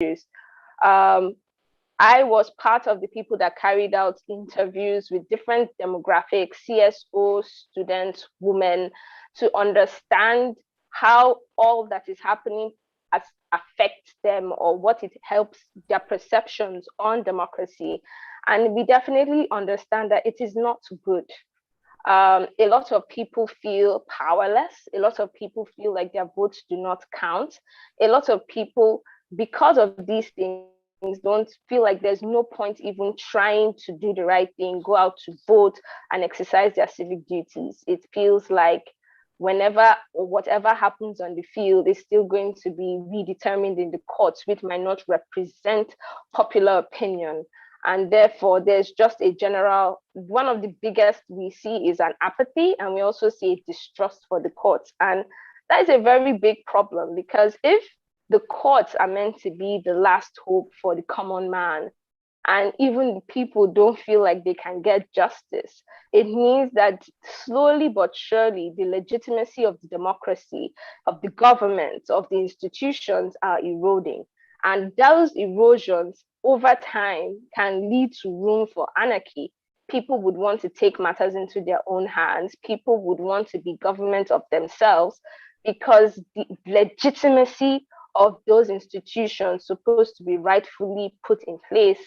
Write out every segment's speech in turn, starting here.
Um, I was part of the people that carried out interviews with different demographics, CSO, students, women, to understand how all that is happening affects them or what it helps their perceptions on democracy. And we definitely understand that it is not good. A lot of people feel powerless. A lot of people feel like their votes do not count. A lot of people, because of these things, don't feel like there's no point even trying to do the right thing, go out to vote and exercise their civic duties. It feels like whenever or whatever happens on the field is still going to be redetermined in the courts, which might not represent popular opinion. And therefore, there's just a general, one of the biggest we see is an apathy, and we also see a distrust for the courts. And that is a very big problem, because if the courts are meant to be the last hope for the common man, and even the people don't feel like they can get justice, it means that slowly but surely the legitimacy of the democracy, of the government, of the institutions are eroding. And those erosions over time can lead to room for anarchy. People would want to take matters into their own hands. People would want to be government of themselves, because the legitimacy of those institutions supposed to be rightfully put in place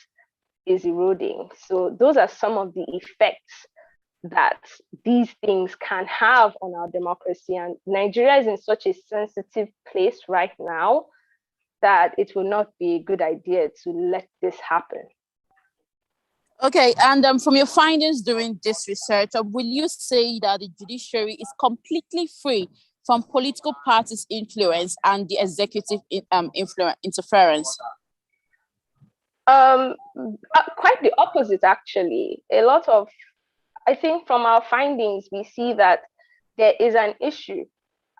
is eroding. So those are some of the effects that these things can have on our democracy. And Nigeria is in such a sensitive place right now that it will not be a good idea to let this happen. Okay, and from your findings during this research, will you say that the judiciary is completely free from political parties' influence and the executive interference? Quite the opposite, actually. I think from our findings, we see that there is an issue,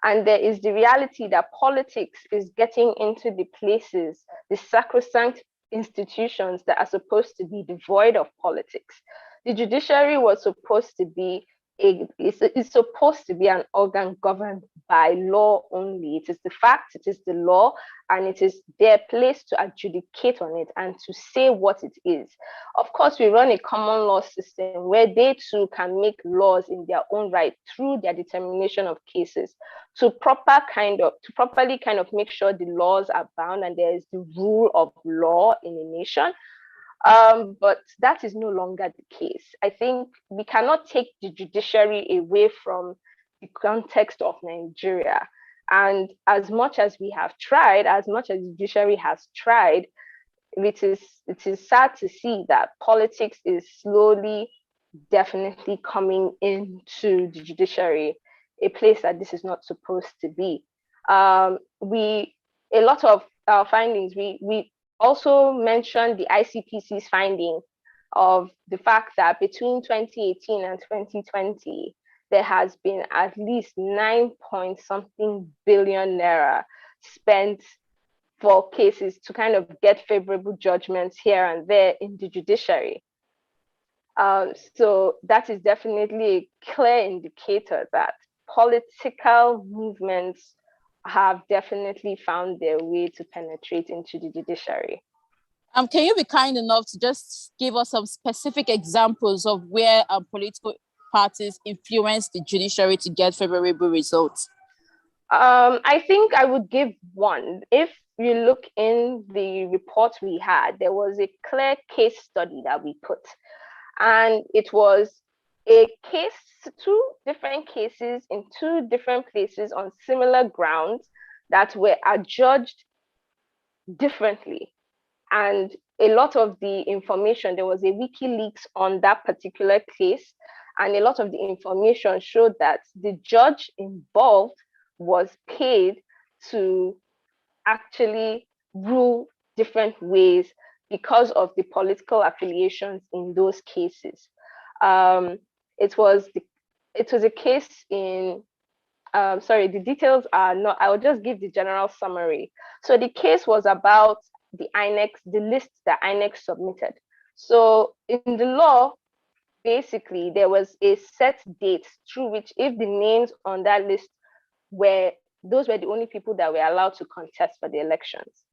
and there is the reality that politics is getting into the places, the sacrosanct institutions that are supposed to be devoid of politics. The judiciary was supposed to be it's supposed to be an organ governed by law only. It is the fact, it is the law, and it is their place to adjudicate on it and to say what it is. Of course, we run a common law system where they too can make laws in their own right through their determination of cases to properly kind of make sure the laws are bound and there is the rule of law in a nation. But that is no longer the case. I think we cannot take the judiciary away from the context of Nigeria. And as much as we have tried, as much as the judiciary has tried, it is sad to see that politics is slowly, definitely coming into the judiciary, a place that this is not supposed to be. A lot of our findings, we also mentioned the ICPC's finding of the fact that between 2018 and 2020, there has been at least 9-point-something billion naira spent for cases to kind of get favorable judgments here and there in the judiciary. So that is definitely a clear indicator that political movements have definitely found their way to penetrate into the judiciary. Can you be kind enough to just give us some specific examples of where political parties influence the judiciary to get favorable results? I think I would give one. If you look in the report we had, there was a clear case study that we put, and it was a case, two different cases in two different places on similar grounds that were adjudged differently. And a lot of the information, there was a WikiLeaks on that particular case, and a lot of the information showed that the judge involved was paid to actually rule different ways because of the political affiliations in those cases. It was a case in, sorry, the details are not, I will just give the general summary. So the case was about the list that INEC submitted. So in the law, basically, there was a set date through which if the names on that list those were the only people that were allowed to contest for the elections.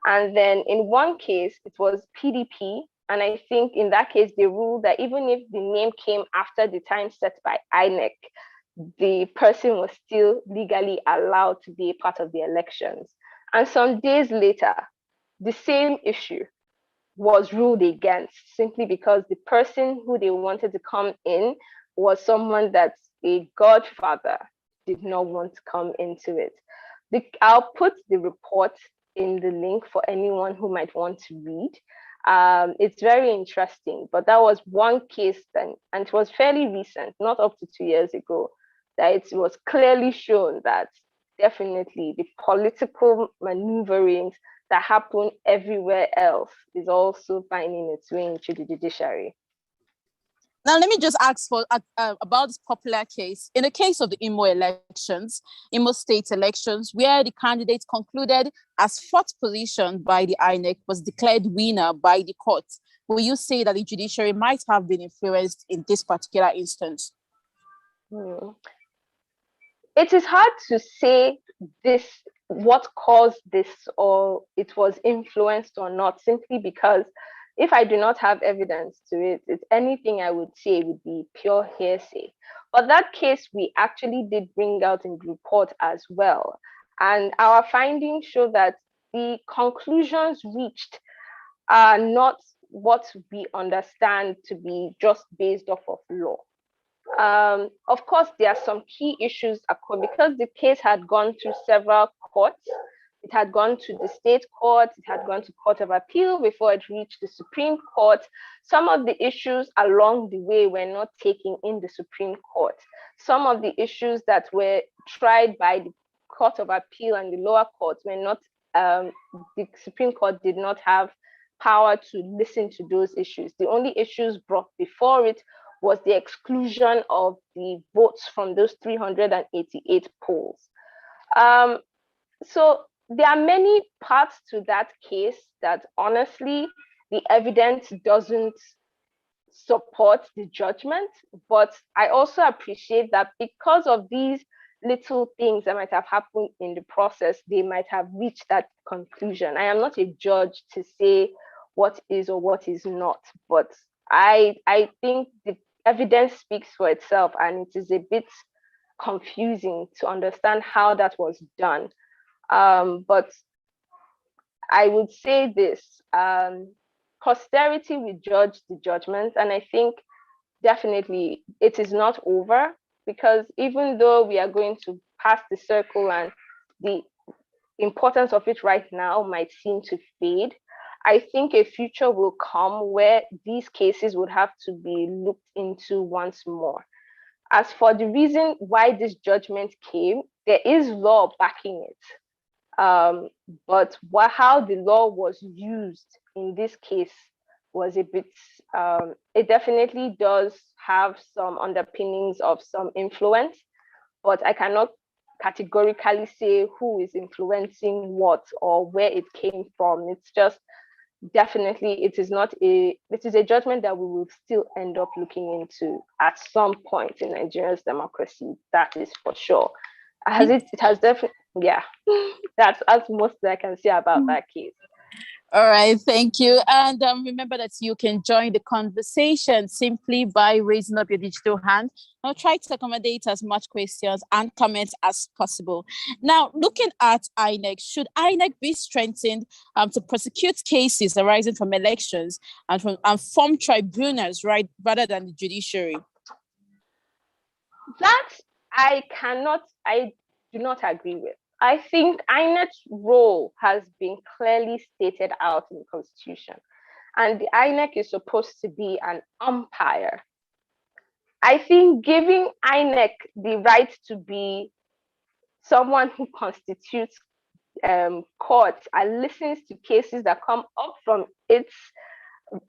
And then in one case, it was PDP. And I think in that case, they ruled that even if the name came after the time set by INEC, the person was still legally allowed to be a part of the elections. And some days later, the same issue was ruled against simply because the person who they wanted to come in was someone that a godfather did not want to come into it. I'll put the report in the link for anyone who might want to read. It's very interesting, but that was one case then, and it was fairly recent, not up to 2 years ago, that it was clearly shown that definitely the political maneuverings that happen everywhere else is also finding its way into the judiciary. Now, let me just ask for about this popular case. In the case of the Imo State elections, where the candidate concluded as fourth position by the INEC was declared winner by the court, will you say that the judiciary might have been influenced in this particular instance? It is hard to say what caused this, or it was influenced or not, simply because if I do not have evidence to it, it's anything I would say would be pure hearsay. But that case we actually did bring out in the report as well. And our findings show that the conclusions reached are not what we understand to be just based off of law. Of course, there are some key issues because the case had gone through several courts. It had gone to the state court, it had gone to Court of Appeal before it reached the Supreme Court. Some of the issues along the way were not taken in the Supreme Court. Some of the issues that were tried by the Court of Appeal and the lower courts were not, the Supreme Court did not have power to listen to those issues. The only issues brought before it was the exclusion of the votes from those 388 polls. So there are many parts to that case that honestly, the evidence doesn't support the judgment, but I also appreciate that because of these little things that might have happened in the process, they might have reached that conclusion. I am not a judge to say what is or what is not, but I think the evidence speaks for itself, and it is a bit confusing to understand how that was done. But I would say this, posterity will judge the judgment, and I think definitely it is not over, because even though we are going to pass the circle and the importance of it right now might seem to fade, I think a future will come where these cases would have to be looked into once more. As for the reason why this judgment came, there is law backing it. But how the law was used in this case was a bit, it definitely does have some underpinnings of some influence, but I cannot categorically say who is influencing what or where it came from. It's just definitely it is a judgment that we will still end up looking into at some point in Nigeria's democracy. That is for sure. It has definitely, yeah. That's as most I can say about that case. All right, thank you. And remember that you can join the conversation simply by raising up your digital hand. I'll try to accommodate as much questions and comments as possible. Now, looking at INEC, should INEC be strengthened to prosecute cases arising from elections and form tribunals, right, rather than the judiciary? That I do not agree with. I think INEC's role has been clearly stated out in the Constitution, and the INEC is supposed to be an umpire. I think giving INEC the right to be someone who constitutes courts and listens to cases that come up from its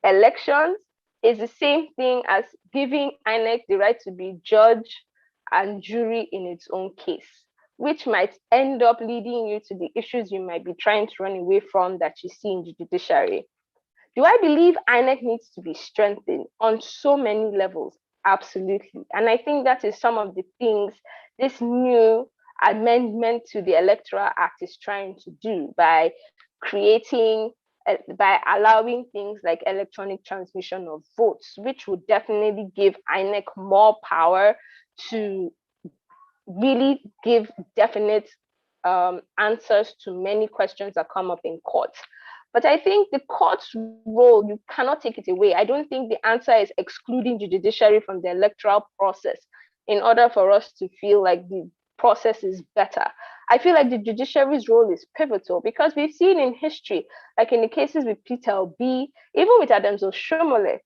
elections is the same thing as giving INEC the right to be judge and jury in its own case, which might end up leading you to the issues you might be trying to run away from that you see in the judiciary. Do I believe INEC needs to be strengthened on so many levels? Absolutely. And I think that is some of the things this new amendment to the Electoral Act is trying to do by by allowing things like electronic transmission of votes, which would definitely give INEC more power to really give definite answers to many questions that come up in court. But I think the court's role, you cannot take it away. I don't think the answer is excluding the judiciary from the electoral process in order for us to feel like the process is better. I feel like the judiciary's role is pivotal because we've seen in history, like in the cases with Peter Obi, even with Adams Oshomole,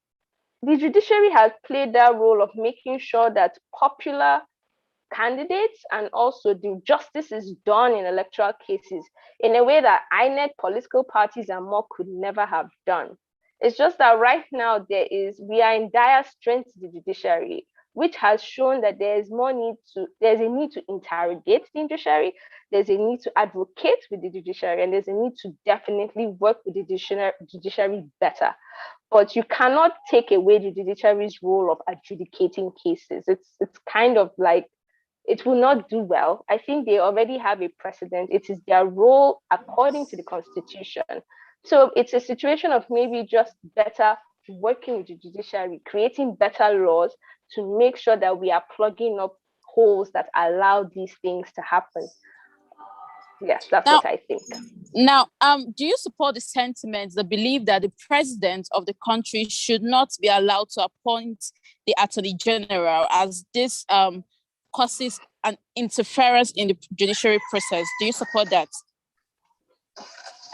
the judiciary has played that role of making sure that popular candidates and also the justice is done in electoral cases in a way that INEC, political parties, and more could never have done. It's just that right now we are in dire straits to the judiciary, which has shown that there's a need to interrogate the judiciary, there's a need to advocate with the judiciary, and there's a need to definitely work with the judiciary better. But you cannot take away the judiciary's role of adjudicating cases. It's kind of like it will not do well. I think they already have a precedent. It is their role according to the Constitution. So it's a situation of maybe just better working with the judiciary, creating better laws to make sure that we are plugging up holes that allow these things to happen. Yes, that's what I think. Now, do you support the sentiments that believe that the president of the country should not be allowed to appoint the attorney general, as this causes an interference in the judiciary process? Do you support that?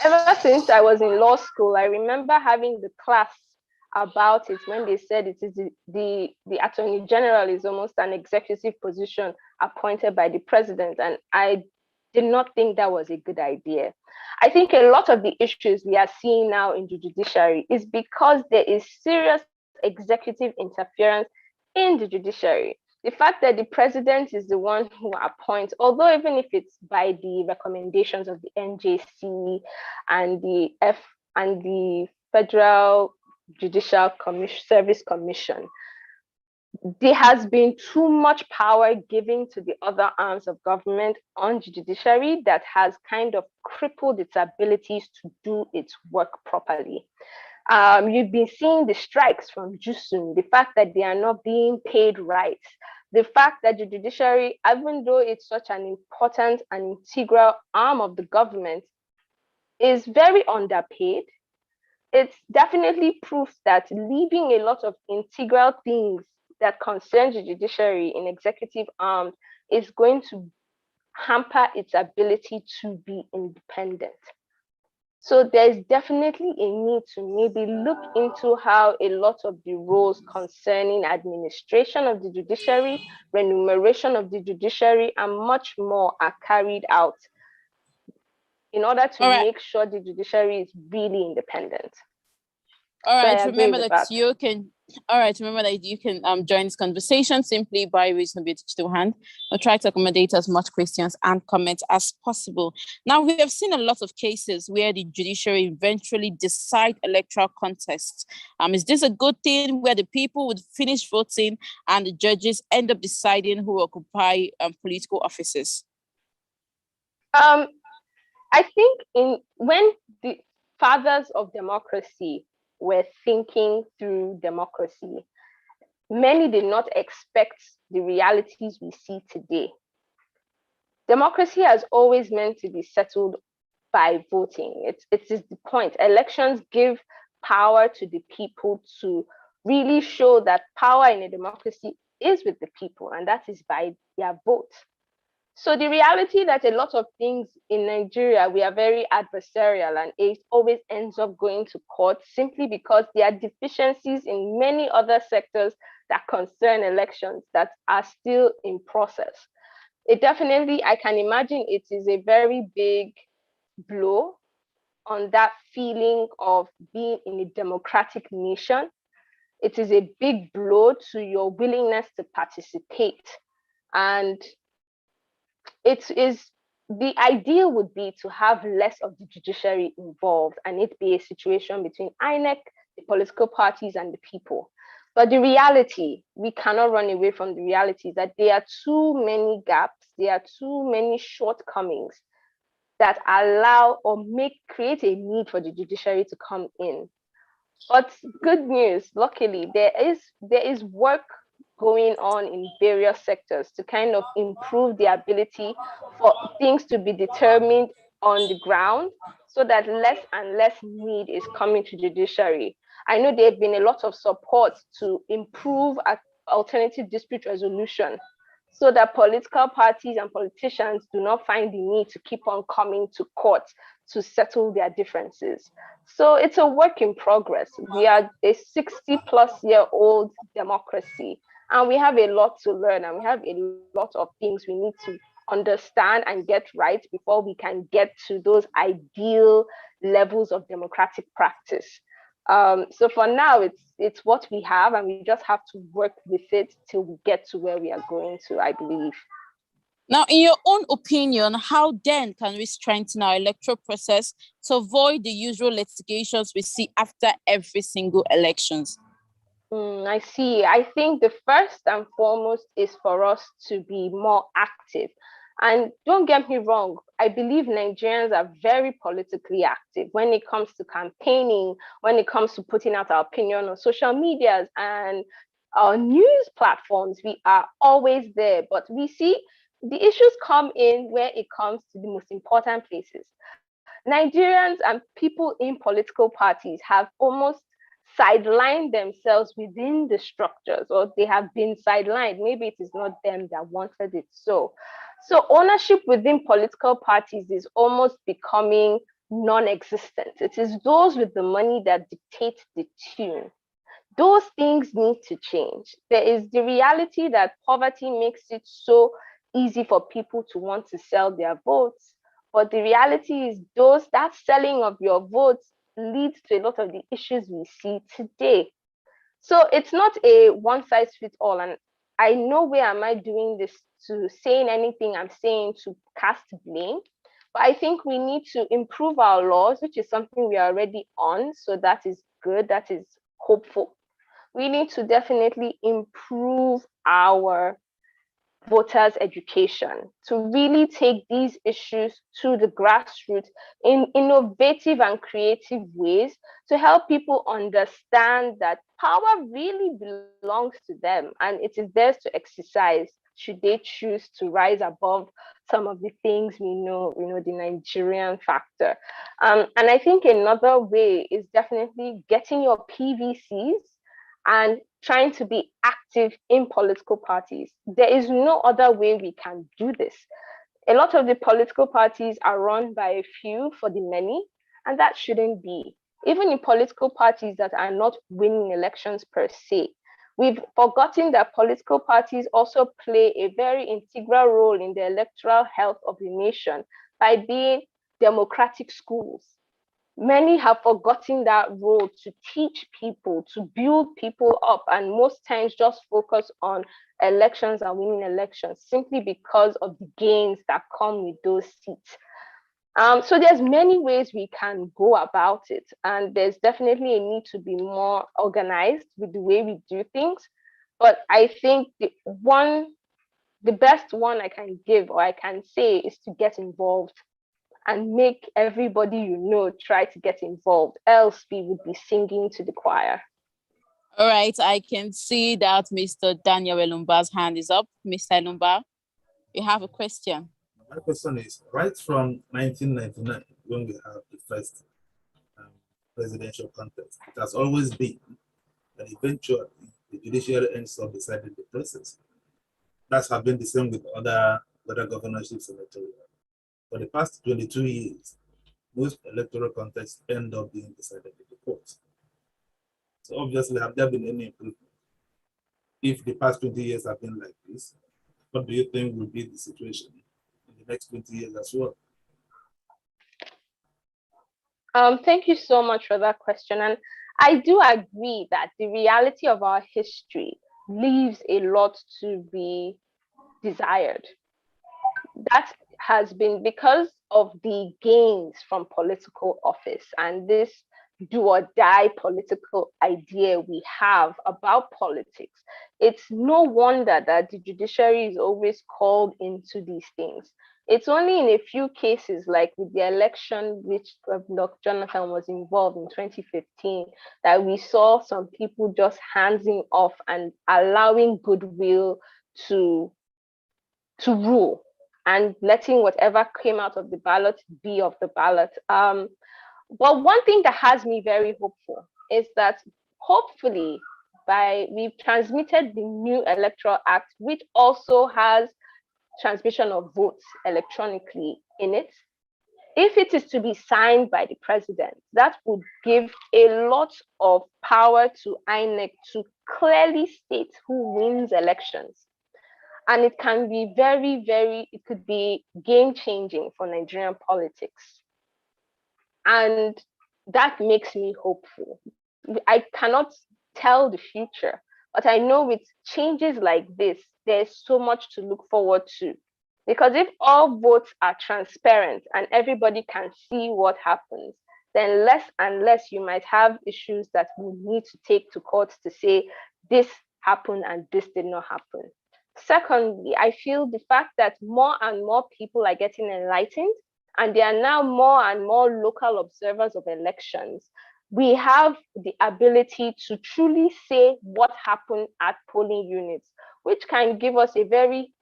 Ever since I was in law school, I remember having the class about it when they said it is the attorney general is almost an executive position appointed by the president, and I did not think that was a good idea. I think a lot of the issues we are seeing now in the judiciary is because there is serious executive interference in the judiciary. The fact that the president is the one who appoints, although even if it's by the recommendations of the NJC and the Federal Judicial Service Commission, there has been too much power given to the other arms of government on the judiciary that has kind of crippled its abilities to do its work properly. You've been seeing the strikes from JUSUN, the fact that they are not being paid right, the fact that the judiciary, even though it's such an important and integral arm of the government, is very underpaid. It's definitely proof that leaving a lot of integral things that concern the judiciary in executive arms is going to hamper its ability to be independent. So there's definitely a need to maybe look into how a lot of the roles concerning administration of the judiciary, remuneration of the judiciary, and much more are carried out in order to make sure the judiciary is really independent. All right, remember that you can join this conversation simply by raising the digital hand. We'll try to accommodate as much questions and comments as possible. Now, we have seen a lot of cases where the judiciary eventually decide electoral contests. Is this a good thing where the people would finish voting and the judges end up deciding who occupy political offices? I think when the fathers of democracy were thinking through democracy, many did not expect the realities we see today. Democracy has always meant to be settled by voting. It is the point. Elections give power to the people to really show that power in a democracy is with the people, and that is by their vote. So the reality that a lot of things in Nigeria, we are very adversarial, and it always ends up going to court simply because there are deficiencies in many other sectors that concern elections that are still in process. It definitely, I can imagine it is a very big blow on that feeling of being in a democratic nation. It is a big blow to your willingness to participate. And it is the ideal would be to have less of the judiciary involved and it be a situation between INEC, the political parties, and the people. But the reality, we cannot run away from the reality that there are too many gaps, there are too many shortcomings that allow or create a need for the judiciary to come in. But good news, luckily, there is work going on in various sectors to kind of improve the ability for things to be determined on the ground so that less and less need is coming to judiciary. I know there have been a lot of support to improve alternative dispute resolution so that political parties and politicians do not find the need to keep on coming to court to settle their differences. So it's a work in progress. We are a 60-plus-year-old democracy, and we have a lot to learn, and we have a lot of things we need to understand and get right before we can get to those ideal levels of democratic practice. So for now, it's what we have, and we just have to work with it till we get to where we are going to, I believe. Now, in your own opinion, how then can we strengthen our electoral process to avoid the usual litigations we see after every single elections? I see. I think the first and foremost is for us to be more active. And don't get me wrong, I believe Nigerians are very politically active when it comes to campaigning, when it comes to putting out our opinion on social medias and our news platforms. We are always there, but we see the issues come in where it comes to the most important places. Nigerians and people in political parties have almost sidelined themselves within the structures, or they have been sidelined. Maybe it is not them that wanted it so. So ownership within political parties is almost becoming non-existent. It is those with the money that dictate the tune. Those things need to change. There is the reality that poverty makes it so easy for people to want to sell their votes. But the reality is that selling of your votes leads to a lot of the issues we see today. So it's not a one size fits all. And I know where am I doing this to saying anything I'm saying to cast blame. But I think we need to improve our laws, which is something we are already on. So that is good. That is hopeful. We need to definitely improve our voters' education to really take these issues to the grassroots in innovative and creative ways to help people understand that power really belongs to them and it is theirs to exercise should they choose to rise above some of the things the Nigerian factor. And I think another way is definitely getting your PVCs and trying to be active in political parties. There is no other way we can do this. A lot of the political parties are run by a few for the many, and that shouldn't be. Even in political parties that are not winning elections per se, we've forgotten that political parties also play a very integral role in the electoral health of the nation by being democratic schools. Many have forgotten that role to teach people, to build people up, and most times just focus on elections and winning elections simply because of the gains that come with those seats. So there's many ways we can go about it, and there's definitely a need to be more organized with the way we do things. But I think the best one I can give or I can say is to get involved and make everybody try to get involved, else we would be singing to the choir. All right, I can see that Mr. Daniel Elumba's hand is up. Mr. Elumba, you have a question. My question is, right from 1999, when we have the first presidential contest, it has always been that eventually the judiciary ends up deciding the process. That's have been the same with other governorships electoral. For the past 22 years, most electoral contests end up being decided in the courts. So obviously, have there been any improvement? If the past 20 years have been like this, what do you think will be the situation in the next 20 years as well? Thank you so much for that question. And I do agree that the reality of our history leaves a lot to be desired. That has been because of the gains from political office and this do or die political idea we have about politics. It's no wonder that the judiciary is always called into these things. It's only in a few cases, like with the election which Jonathan was involved in 2015, that we saw some people just handing off and allowing goodwill to rule and letting whatever came out of the ballot be of the ballot. But one thing that has me very hopeful is that hopefully we've transmitted the new Electoral Act, which also has transmission of votes electronically in it. If it is to be signed by the president, that would give a lot of power to INEC to clearly state who wins elections. And it can be it could be game changing for Nigerian politics. And that makes me hopeful. I cannot tell the future, but I know with changes like this, there's so much to look forward to. Because if all votes are transparent and everybody can see what happens, then less and less you might have issues that we need to take to court to say this happened and this did not happen. Secondly, I feel the fact that more and more people are getting enlightened and there are now more and more local observers of elections, we have the ability to truly say what happened at polling units, which can give us a very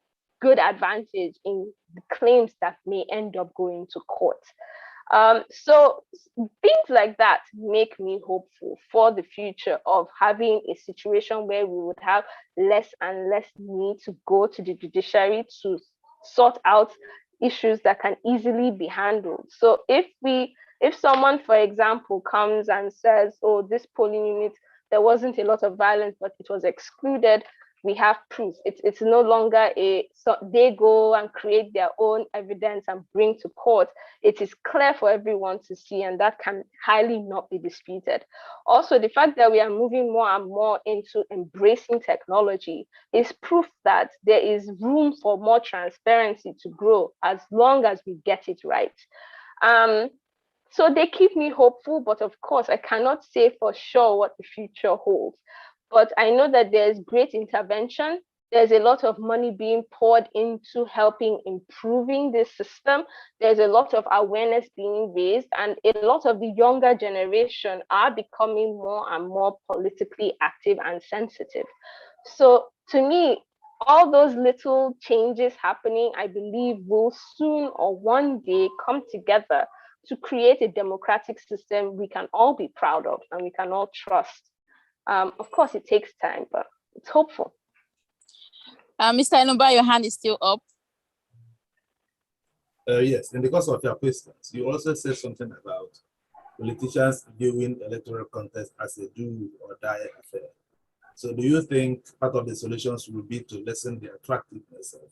good advantage in the claims that may end up going to court. So things like that make me hopeful for the future of having a situation where we would have less and less need to go to the judiciary to sort out issues that can easily be handled. So if someone, for example, comes and says, oh, this polling unit, there wasn't a lot of violence, but it was excluded, we have proof. It's no longer so they go and create their own evidence and bring to court. It is clear for everyone to see, and that can highly not be disputed. Also, the fact that we are moving more and more into embracing technology is proof that there is room for more transparency to grow as long as we get it right. So they keep me hopeful, but of course, I cannot say for sure what the future holds. But I know that there's great intervention. There's a lot of money being poured into helping improving this system. There's a lot of awareness being raised, and a lot of the younger generation are becoming more and more politically active and sensitive. So to me, all those little changes happening, I believe, will soon or one day come together to create a democratic system we can all be proud of and we can all trust. Of course, it takes time, but it's hopeful. Mr. Enumba, your hand is still up. Yes, in the course of your questions, you also said something about politicians viewing electoral contest as a do or die affair. So do you think part of the solutions will be to lessen the attractiveness of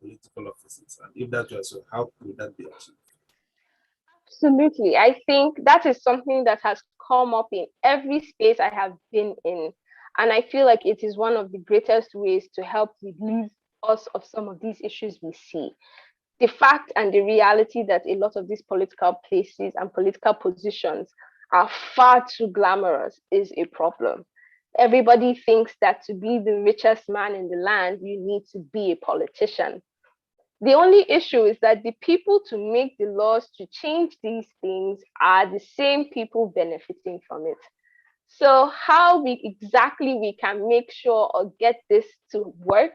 political offices? And if that was so, how could that be achieved? Absolutely. I think that is something that has come up in every space I have been in. And I feel like it is one of the greatest ways to help relieve us of some of these issues we see. The fact and the reality that a lot of these political places and political positions are far too glamorous is a problem. Everybody thinks that to be the richest man in the land, you need to be a politician. The only issue is that the people to make the laws to change these things are the same people benefiting from it. So how exactly we can make sure or get this to work,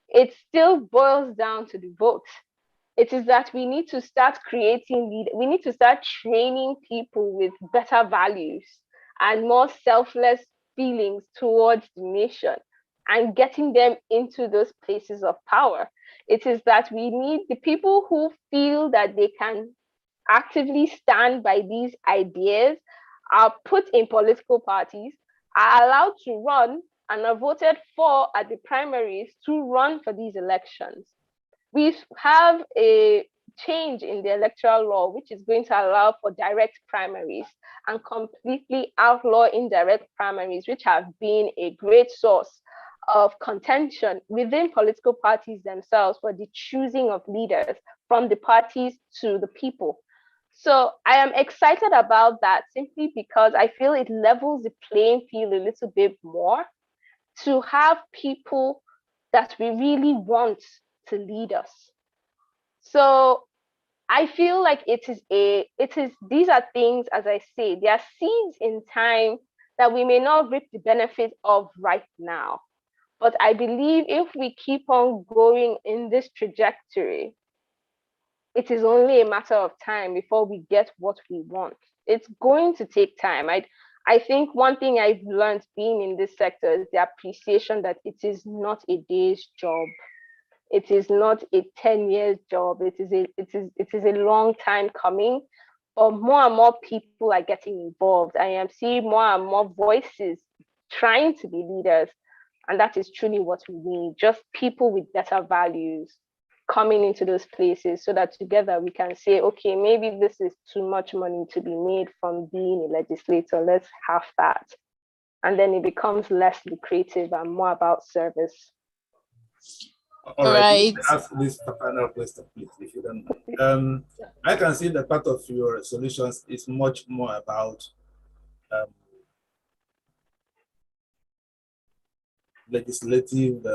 it still boils down to the vote. It is that we need to start we need to start training people with better values and more selfless feelings towards the nation and getting them into those places of power. It is that we need the people who feel that they can actively stand by these ideas, are put in political parties, are allowed to run, and are voted for at the primaries to run for these elections. We have a change in the electoral law, which is going to allow for direct primaries and completely outlaw indirect primaries, which have been a great source of contention within political parties themselves for the choosing of leaders from the parties to the people. So I am excited about that simply because I feel it levels the playing field a little bit more to have people that we really want to lead us. So I feel like these are things, as I say, they are seeds in time that we may not reap the benefit of right now. But I believe if we keep on going in this trajectory, it is only a matter of time before we get what we want. It's going to take time. I think one thing I've learned being in this sector is the appreciation that it is not a day's job. It is not a 10 years job. It is a long time coming. But more and more people are getting involved. I am seeing more and more voices trying to be leaders. And that is truly what we need. Just people with better values coming into those places so that together we can say, okay, maybe this is too much money to be made from being a legislator. Let's have that. And then it becomes less lucrative and more about service. All right. Right. Ask this final question, please, if you don't mind. I can see that part of your solutions is much more about legislative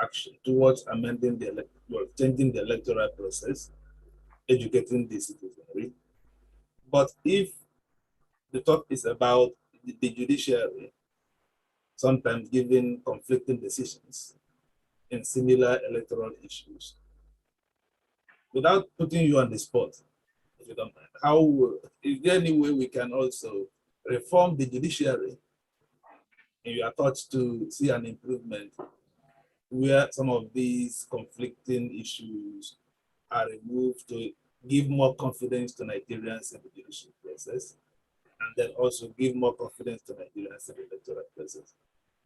action towards amending changing the electoral process, educating the citizenry. But if the talk is about the judiciary, sometimes giving conflicting decisions in similar electoral issues, without putting you on the spot, if you don't mind, is there any way we can also reform the judiciary in your thoughts to see an improvement where some of these conflicting issues are removed to give more confidence to Nigerians in the judicial process, and then also give more confidence to Nigerians in the electoral process?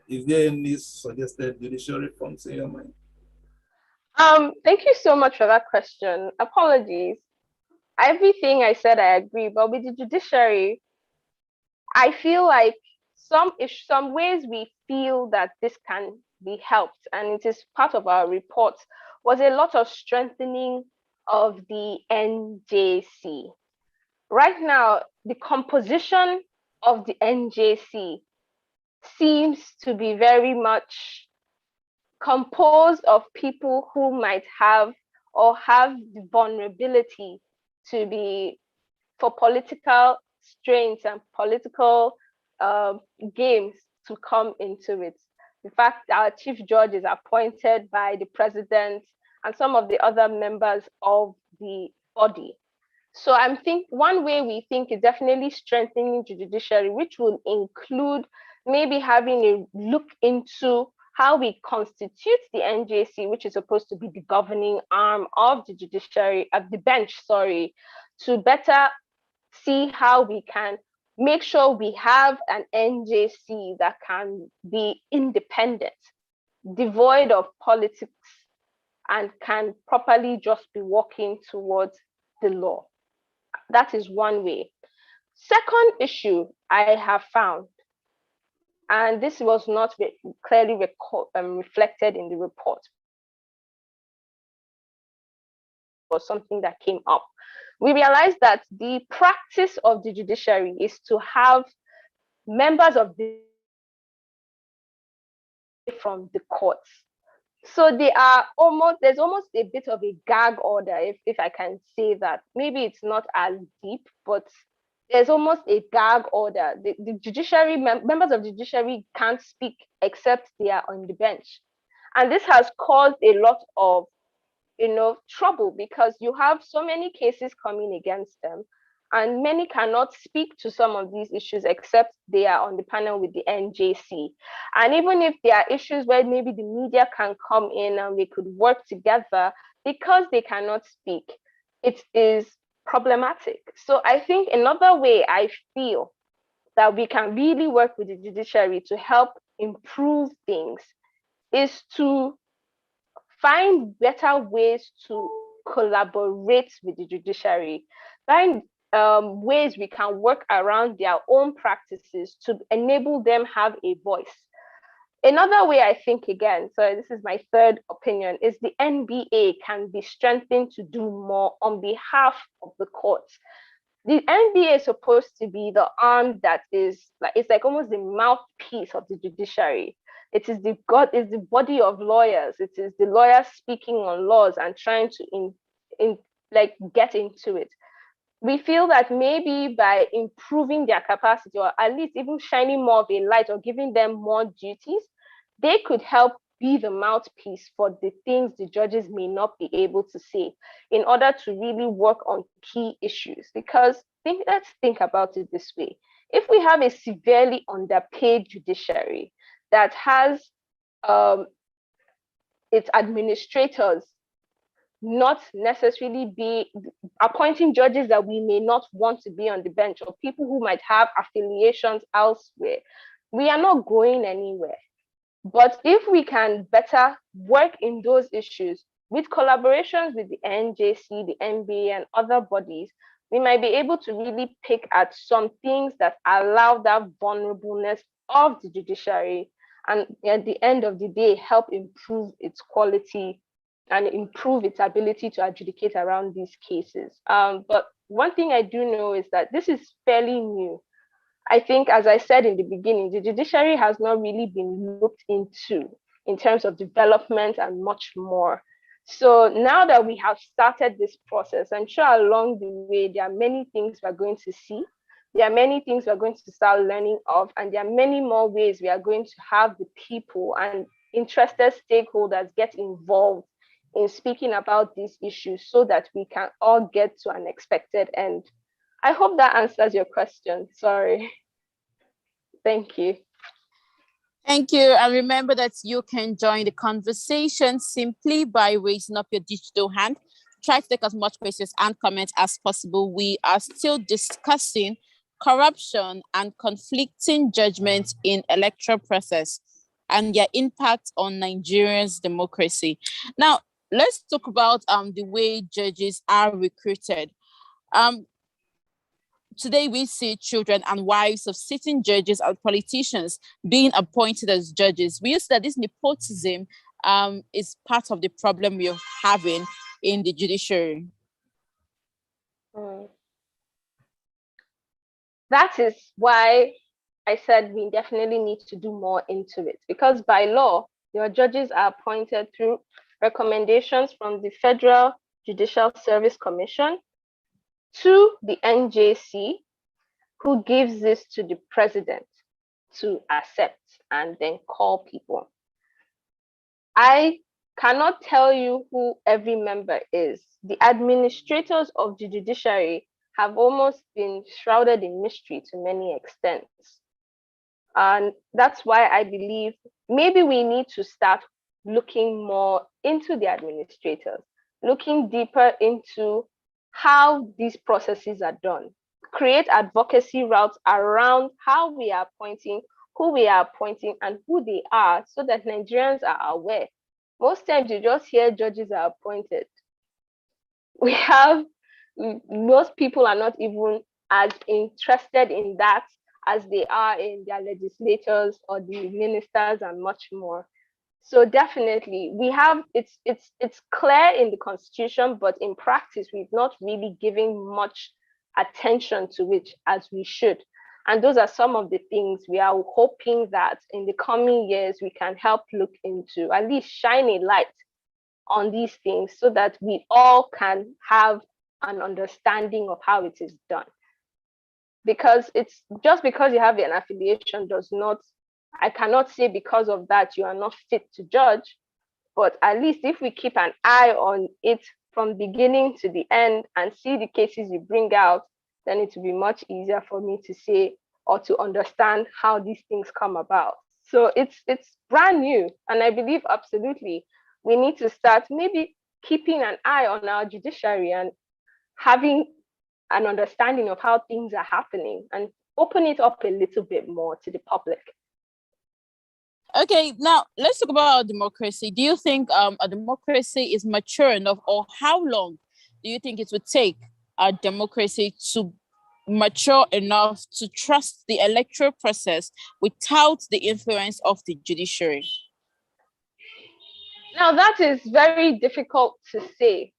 Is there any suggested judicial reforms in your mind? Thank you so much for that question. Apologies. Everything I said, I agree. But with the judiciary, I feel like some ways we feel that this can be helped, and it is part of our report, was a lot of strengthening of the NJC. Right now, the composition of the NJC seems to be very much composed of people who might have or have the vulnerability to be for political strains and political games to come into it. In fact, our chief judge is appointed by the president and some of the other members of the body. So I'm think one way we think is definitely strengthening the judiciary, which will include maybe having a look into how we constitute the NJC, which is supposed to be the governing arm of the judiciary, of the bench, sorry, to better see how we can make sure we have an NJC that can be independent, devoid of politics, and can properly just be working towards the law. That is one way. Second issue I have found, and this was not clearly reflected in the report, was something that came up. We realized that the practice of the judiciary is to have members of the from the courts. So there's almost a bit of a gag order, if I can say that. Maybe it's not as deep, but there's almost a gag order. The judiciary, members of the judiciary can't speak except they are on the bench. And this has caused a lot of trouble because you have so many cases coming against them, and many cannot speak to some of these issues except they are on the panel with the NJC. And even if there are issues where maybe the media can come in and we could work together, because they cannot speak, it is problematic. So I think another way I feel that we can really work with the judiciary to help improve things is to find better ways to collaborate with the judiciary, find ways we can work around their own practices to enable them have a voice. Another way I think, again, so this is my third opinion, is the NBA can be strengthened to do more on behalf of the courts. The NBA is supposed to be the arm that is it's like almost the mouthpiece of the judiciary. It is the body of lawyers. It is the lawyers speaking on laws and trying to like get into it. We feel that maybe by improving their capacity, or at least even shining more of a light or giving them more duties, they could help be the mouthpiece for the things the judges may not be able to say in order to really work on key issues. Because let's think about it this way. If we have a severely underpaid judiciary that has its administrators not necessarily be appointing judges that we may not want to be on the bench, or people who might have affiliations elsewhere, we are not going anywhere. But if we can better work in those issues with collaborations with the NJC, the NBA, and other bodies, we might be able to really pick at some things that allow that vulnerableness of the judiciary, and at the end of the day, help improve its quality and improve its ability to adjudicate around these cases. But one thing I do know is that this is fairly new. I think, as I said in the beginning, the judiciary has not really been looked into in terms of development and much more. So now that we have started this process, I'm sure along the way, there are many things we're going to see. There are many things we're going to start learning of, and there are many more ways we are going to have the people and interested stakeholders get involved in speaking about these issues so that we can all get to an expected end. I hope that answers your question. Sorry. Thank you. Thank you. And remember that you can join the conversation simply by raising up your digital hand. Try to take as much questions and comments as possible. We are still discussing corruption and conflicting judgments in electoral process and their impact on Nigerians' democracy. Now, let's talk about the way judges are recruited. Today, we see children and wives of sitting judges and politicians being appointed as judges. We use that this nepotism is part of the problem we're having in the judiciary. That is why I said we definitely need to do more into it, because by law, your judges are appointed through recommendations from the Federal Judicial Service Commission to the NJC, who gives this to the president to accept and then call people. I cannot tell you who every member is. The administrators of the judiciary have almost been shrouded in mystery to many extents. And that's why I believe maybe we need to start looking more into the administrators, looking deeper into how these processes are done, create advocacy routes around how we are appointing, who we are appointing, and who they are, so that Nigerians are aware. Most times you just hear judges are appointed. Most people are not even as interested in that as they are in their legislators or the ministers and much more. So definitely we have, it's clear in the constitution, but in practice, we've not really given much attention to it as we should. And those are some of the things we are hoping that in the coming years, we can help look into, at least shine a light on these things so that we all can have an understanding of how it is done. Because it's just because you have an affiliation does not, I cannot say because of that you are not fit to judge, but at least if we keep an eye on it from beginning to the end and see the cases you bring out, then it will be much easier for me to say or to understand how these things come about. So it's brand new, and I believe absolutely we need to start maybe keeping an eye on our judiciary and having an understanding of how things are happening and open it up a little bit more to the public. Okay, now let's talk about our democracy. Do you think a democracy is mature enough, or how long do you think it would take our democracy to mature enough to trust the electoral process without the influence of the judiciary? Now, that is very difficult to say,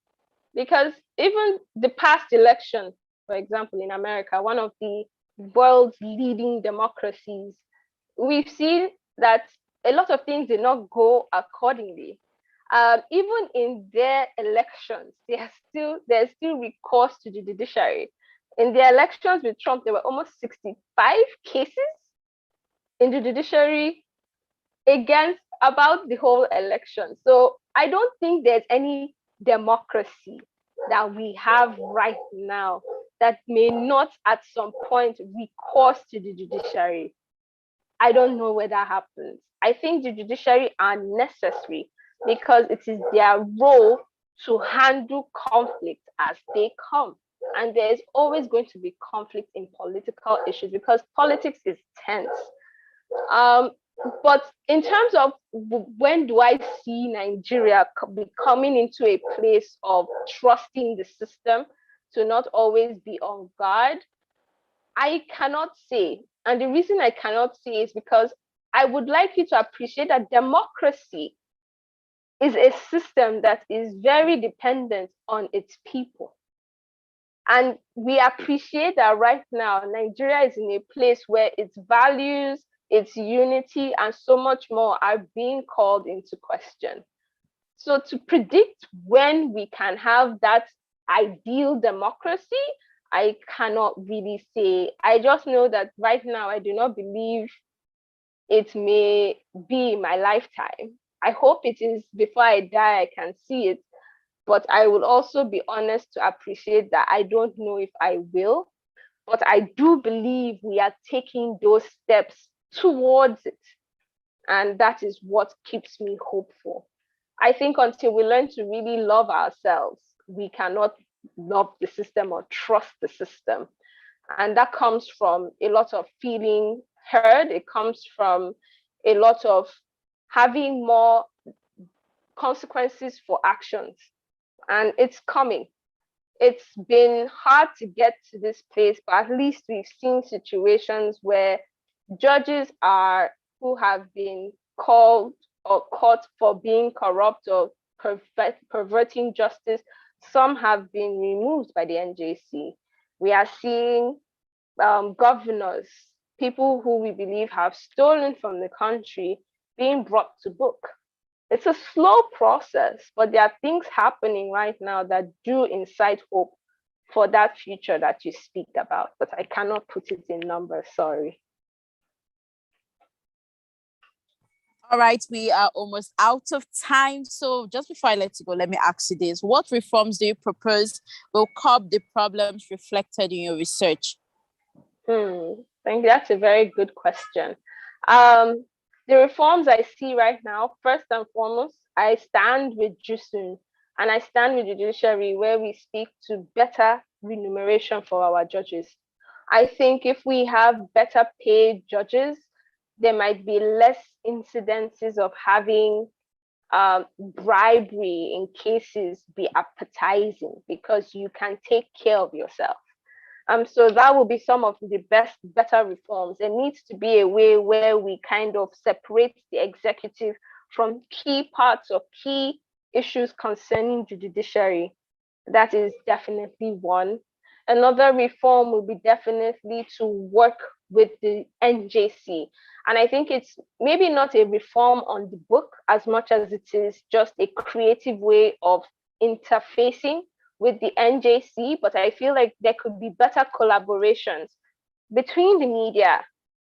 because even the past election, for example, in America, one of the world's leading democracies, we've seen that a lot of things did not go accordingly. Even in their elections, there's still recourse to the judiciary. In the elections with Trump, there were almost 65 cases in the judiciary against about the whole election. So I don't think there's any democracy that we have right now that may not at some point recourse to the judiciary. I don't know where that happens. I think the judiciary are necessary because it is their role to handle conflict as they come. And there's always going to be conflict in political issues because politics is tense. Um, but in terms of when do I see Nigeria coming into a place of trusting the system to not always be on guard, I cannot say. And the reason I cannot say is because I would like you to appreciate that democracy is a system that is very dependent on its people. And we appreciate that right now, Nigeria is in a place where its values, its unity, and so much more are being called into question. So to predict when we can have that ideal democracy, I cannot really say. I just know that right now, I do not believe it may be in my lifetime. I hope it is before I die, I can see it. But I will also be honest to appreciate that I don't know if I will. But I do believe we are taking those steps towards it. And that is what keeps me hopeful. I think until we learn to really love ourselves, we cannot love the system or trust the system. And that comes from a lot of feeling heard. It comes from a lot of having more consequences for actions. And it's coming. It's been hard to get to this place, but at least we've seen situations where judges are who have been called or caught for being corrupt or perverting justice. Some have been removed by the NJC. We are seeing governors, people who we believe have stolen from the country, being brought to book. It's a slow process, but there are things happening right now that do incite hope for that future that you speak about, but I cannot put it in numbers, sorry. All right, we are almost out of time. So just before I let you go, let me ask you this. What reforms do you propose will curb the problems reflected in your research? I think that's a very good question. The reforms I see right now, first and foremost, I stand with Jusun and I stand with the judiciary where we speak to better remuneration for our judges. I think if we have better paid judges, there might be less incidences of having bribery in cases be appetizing because you can take care of yourself. So that will be some of the better reforms. There needs to be a way where we kind of separate the executive from key parts or key issues concerning the judiciary. That is definitely one. Another reform will be definitely to work with the NJC. And I think it's maybe not a reform on the book as much as it is just a creative way of interfacing with the NJC, but I feel like there could be better collaborations between the media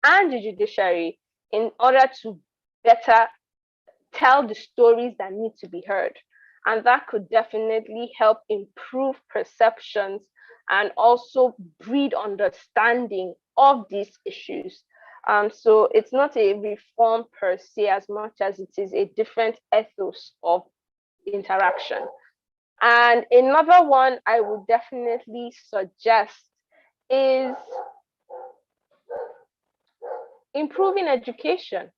and the judiciary in order to better tell the stories that need to be heard. And that could definitely help improve perceptions and also breed understanding of these issues. So it's not a reform per se as much as it is a different ethos of interaction. And another one I would definitely suggest is improving education.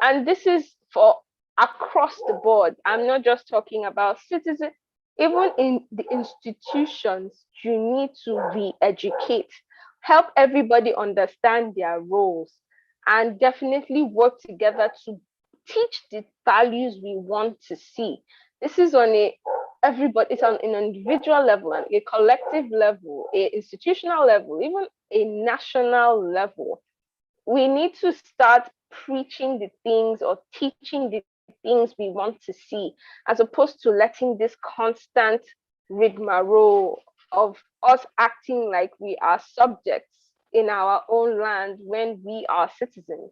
And this is for across the board. I'm not just talking about citizens, even in the institutions, you need to re-educate, help everybody understand their roles, and definitely work together to teach the values we want to see. This is on it's on an individual level, and a collective level, a institutional level, even a national level. We need to start preaching the things or teaching the things we want to see, as opposed to letting this constant rigmarole of us acting like we are subjects in our own land when we are citizens.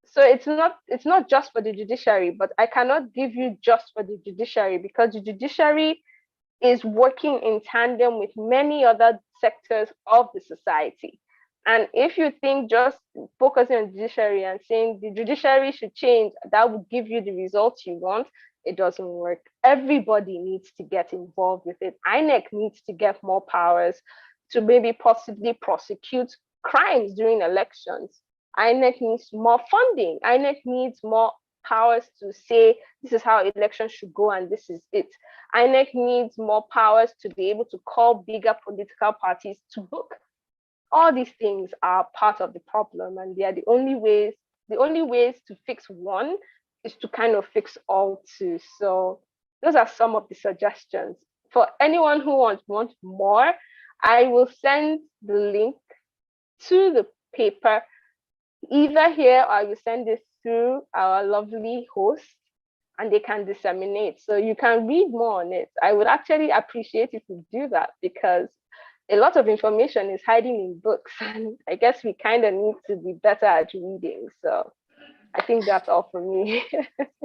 So it's not just for the judiciary, but I cannot give you just for the judiciary, because the judiciary is working in tandem with many other sectors of the society. And if you think just focusing on judiciary and saying the judiciary should change, that would give you the results you want, it doesn't work. Everybody needs to get involved with it. INEC needs to get more powers to maybe possibly prosecute crimes during elections. INEC needs more funding. INEC needs more powers to say this is how elections should go and this is it. INEC needs more powers to be able to call bigger political parties to book. All these things are part of the problem, and they are the only ways to fix one is to kind of fix all too. So those are some of the suggestions. For anyone who wants more, I will send the link to the paper either here, or I will send it through our lovely host, and they can disseminate. So you can read more on it. I would actually appreciate if you do that, because a lot of information is hiding in books, and I guess we kind of need to be better at reading. So I think that's all for me.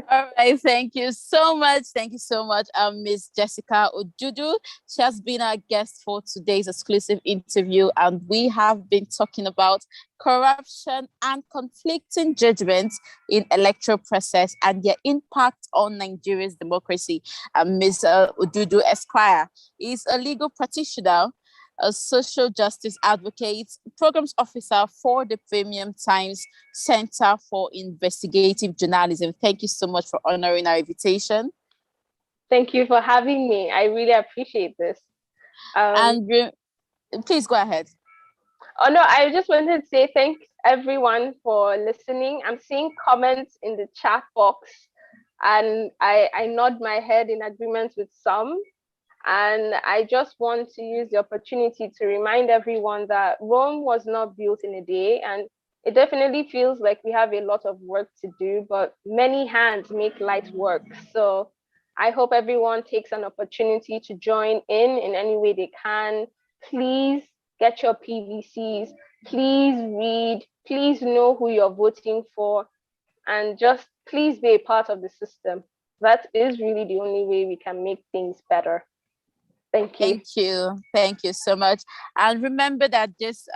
All right, thank you so much. Thank you so much, Miss Jessica Odudu. She has been our guest for today's exclusive interview, and we have been talking about corruption and conflicting judgments in electoral process and their impact on Nigeria's democracy. Ms. Odudu Esquire is a legal practitioner, a social justice advocate, programs officer for the Premium Times Center for Investigative Journalism. Thank you so much for honoring our invitation. Thank you for having me. I really appreciate this. Please go ahead. Oh no, I just wanted to say thanks everyone for listening. I'm seeing comments in the chat box, and I nod my head in agreement with some. And I just want to use the opportunity to remind everyone that Rome was not built in a day, and it definitely feels like we have a lot of work to do, but many hands make light work. So I hope everyone takes an opportunity to join in any way they can. Please get your PVCs, please read, please know who you're voting for, and just please be a part of the system. That is really the only way we can make things better. Thank you. Thank you. Thank you so much. And remember that this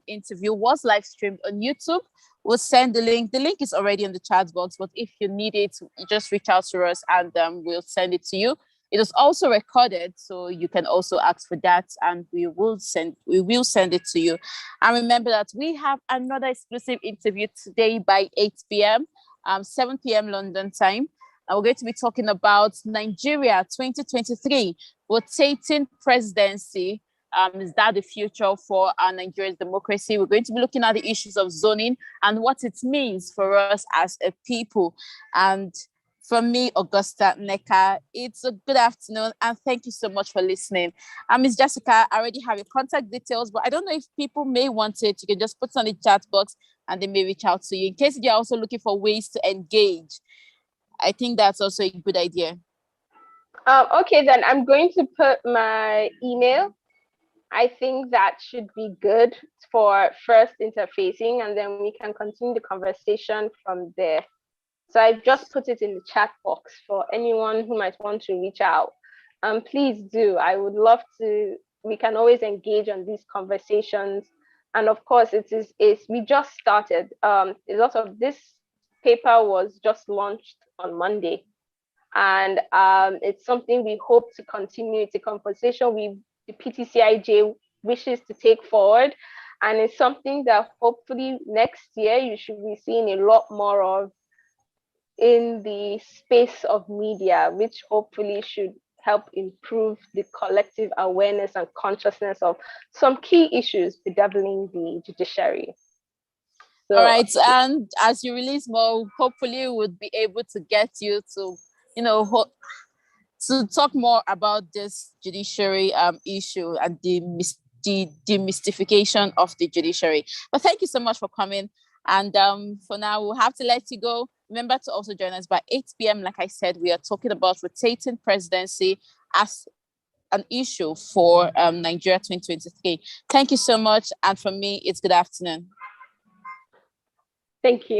interview was live streamed on YouTube. We'll send the link. The link is already in the chat box, but if you need it, you just reach out to us and we'll send it to you. It is also recorded, so you can also ask for that, and we will send it to you. And remember that we have another exclusive interview today by 8 p.m., 7 p.m. London time. And we're going to be talking about Nigeria 2023 rotating presidency. Is that the future for our Nigeria's democracy? We're going to be looking at the issues of zoning and what it means for us as a people. And from me, Augusta Neka, it's a good afternoon, and thank you so much for listening. Ms. Jessica, I already have your contact details, but I don't know if people may want it. You can just put it on the chat box and they may reach out to you in case you're also looking for ways to engage. I think that's also a good idea. Okay, then I'm going to put my email. I think that should be good for first interfacing, and then we can continue the conversation from there. So I've just put it in the chat box for anyone who might want to reach out. Please do. I would love to. We can always engage on these conversations. And of course, we just started. A lot of this paper was just launched on Monday. And it's something we hope to continue. It's a conversation the PTCIJ wishes to take forward. And it's something that hopefully next year you should be seeing a lot more of in the space of media, which hopefully should help improve the collective awareness and consciousness of some key issues bedeviling the judiciary. So, all right, and as you release more, hopefully we'll be able to get you to, to talk more about this judiciary issue and the demystification of the judiciary. But thank you so much for coming. And for now, we'll have to let you go. Remember to also join us by 8 p.m. Like I said, we are talking about rotating presidency as an issue for Nigeria 2023. Thank you so much. And for me, it's good afternoon. Thank you.